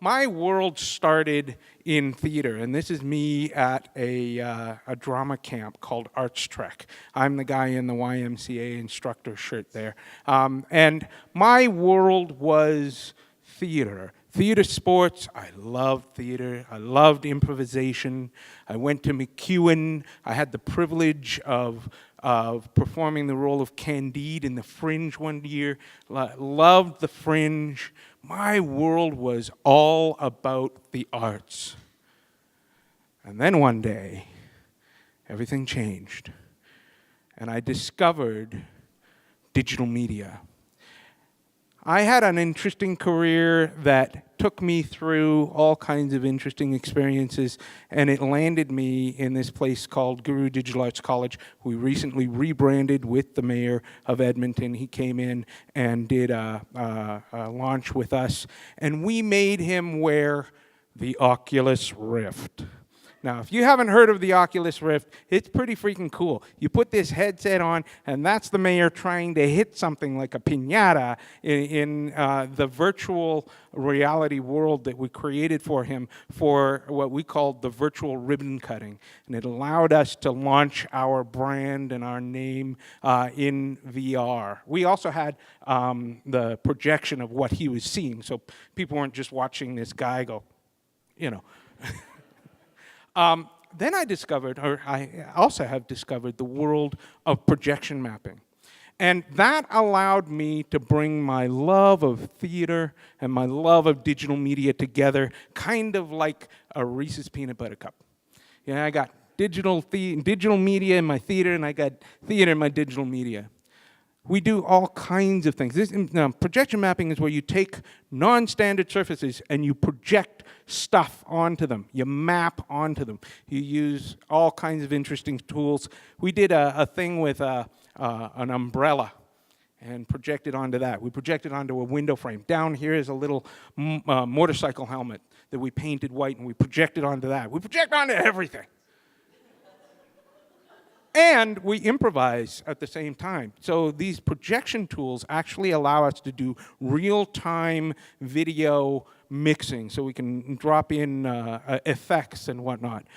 my world started in theater, and this is me at a drama camp called Arts Trek. I'm the guy in the YMCA instructor shirt there. And my world was theater. Theater sports, I loved theater. I loved improvisation. I went to McEwen. I had the privilege of performing the role of Candide in the Fringe one year. Loved the Fringe. My world was all about the arts. And then one day, everything changed. And I discovered digital media. I had an interesting career that took me through all kinds of interesting experiences, and it landed me in this place called Guru Digital Arts College. We recently rebranded with the mayor of Edmonton. He came in and did a launch with us, and we made him wear the Oculus Rift. Now, if you haven't heard of the Oculus Rift, it's pretty freaking cool. You put this headset on, and that's the mayor trying to hit something like a piñata in the virtual reality world that we created for him for what we called the virtual ribbon cutting. And it allowed us to launch our brand and our name in VR. We also had the projection of what he was seeing, so people weren't just watching this guy go, you know. Then I discovered, or I also have discovered, the world of projection mapping. And that allowed me to bring my love of theater and my love of digital media together, kind of like a Reese's peanut butter cup. You know, I got digital media in my theater, and I got theater in my digital media. We do all kinds of things. Projection mapping is where you take non-standard surfaces and you project stuff onto them. You map onto them. You use all kinds of interesting tools. We did a thing with an umbrella and projected onto that. We projected onto a window frame. Down here is a little motorcycle helmet that we painted white, and we projected onto that. We project onto everything. And we improvise at the same time. So these projection tools actually allow us to do real-time video mixing, so we can drop in effects and whatnot.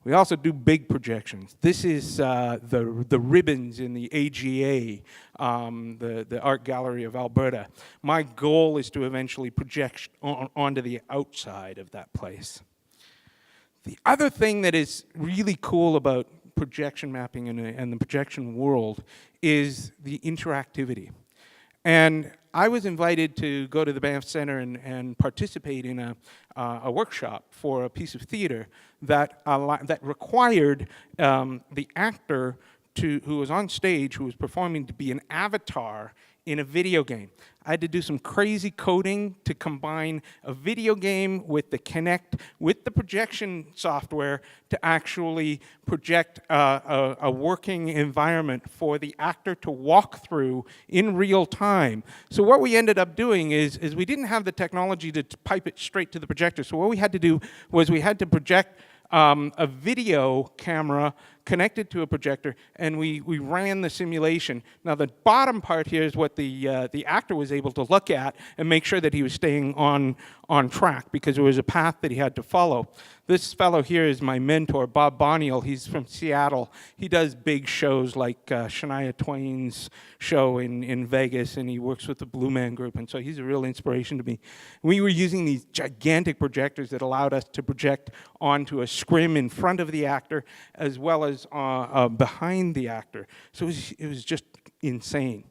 We also do big projections. This is the ribbons in the AGA, the Art Gallery of Alberta. My goal is to eventually project onto the outside of that place. The other thing that is really cool about projection mapping and the projection world is the interactivity. And I was invited to go to the Banff Centre and participate in a workshop for a piece of theater that required the actor who was on stage, who was performing, to be an avatar in a video game. I had to do some crazy coding to combine a video game with the Kinect, with the projection software, to actually project a working environment for the actor to walk through in real time. So what we ended up doing is we didn't have the technology to pipe it straight to the projector. So what we had to do was we had to project a video camera connected to a projector, and we ran the simulation. Now the bottom part here is what the actor was able to look at and make sure that he was staying on track, because there was a path that he had to follow. This fellow here is my mentor, Bob Boniel. He's from Seattle. He does big shows like Shania Twain's show in Vegas, and he works with the Blue Man Group, and so he's a real inspiration to me. We were using these gigantic projectors that allowed us to project onto a scrim in front of the actor as well as behind the actor. So it was just insane.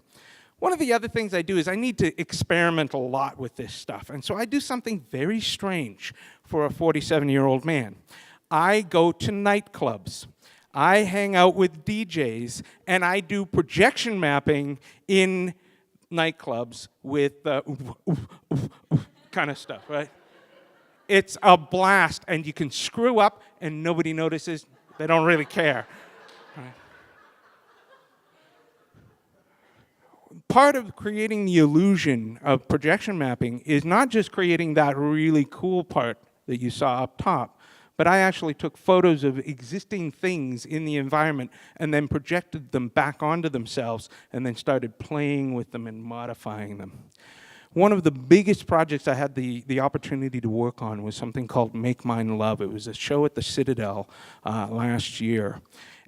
One of the other things I do is I need to experiment a lot with this stuff. And so I do something very strange for a 47-year-old man. I go to nightclubs. I hang out with DJs, and I do projection mapping in nightclubs with kind of stuff, right? It's a blast, and you can screw up, and nobody notices. They don't really care. Right? Part of creating the illusion of projection mapping is not just creating that really cool part that you saw up top, but I actually took photos of existing things in the environment and then projected them back onto themselves and then started playing with them and modifying them. One of the biggest projects I had the opportunity to work on was something called Make Mine Love. It was a show at the Citadel last year.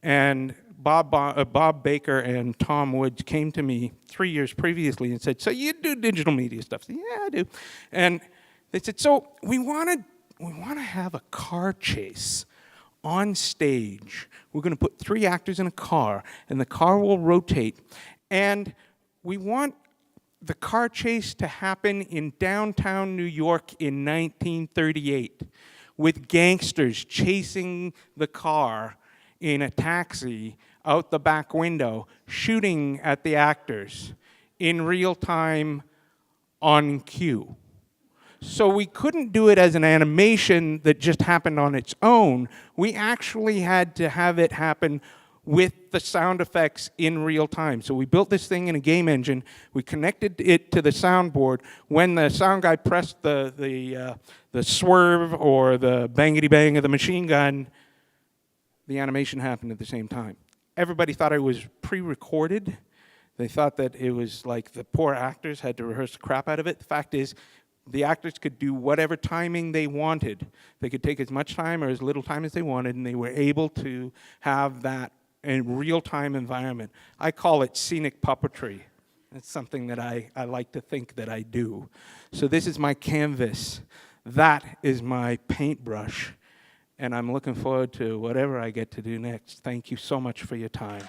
And Bob Baker and Tom Woods came to me 3 years previously and said, "So you do digital media stuff?" I said, "Yeah, I do." And they said, "So we want to have a car chase on stage. We're going to put 3 actors in a car, and the car will rotate. And we want the car chase to happen in downtown New York in 1938 with gangsters chasing the car in a taxi out the back window, shooting at the actors in real time on cue." So we couldn't do it as an animation that just happened on its own. We actually had to have it happen with the sound effects in real time. So we built this thing in a game engine. We connected it to the soundboard. When the sound guy pressed the swerve or the bangity bang of the machine gun, the animation happened at the same time. Everybody thought it was pre-recorded. They thought that it was like the poor actors had to rehearse the crap out of it. The fact is, the actors could do whatever timing they wanted. They could take as much time or as little time as they wanted, and they were able to have that in real-time environment. I call it scenic puppetry. It's something that I like to think that I do. So this is my canvas. That is my paintbrush. And I'm looking forward to whatever I get to do next. Thank you so much for your time.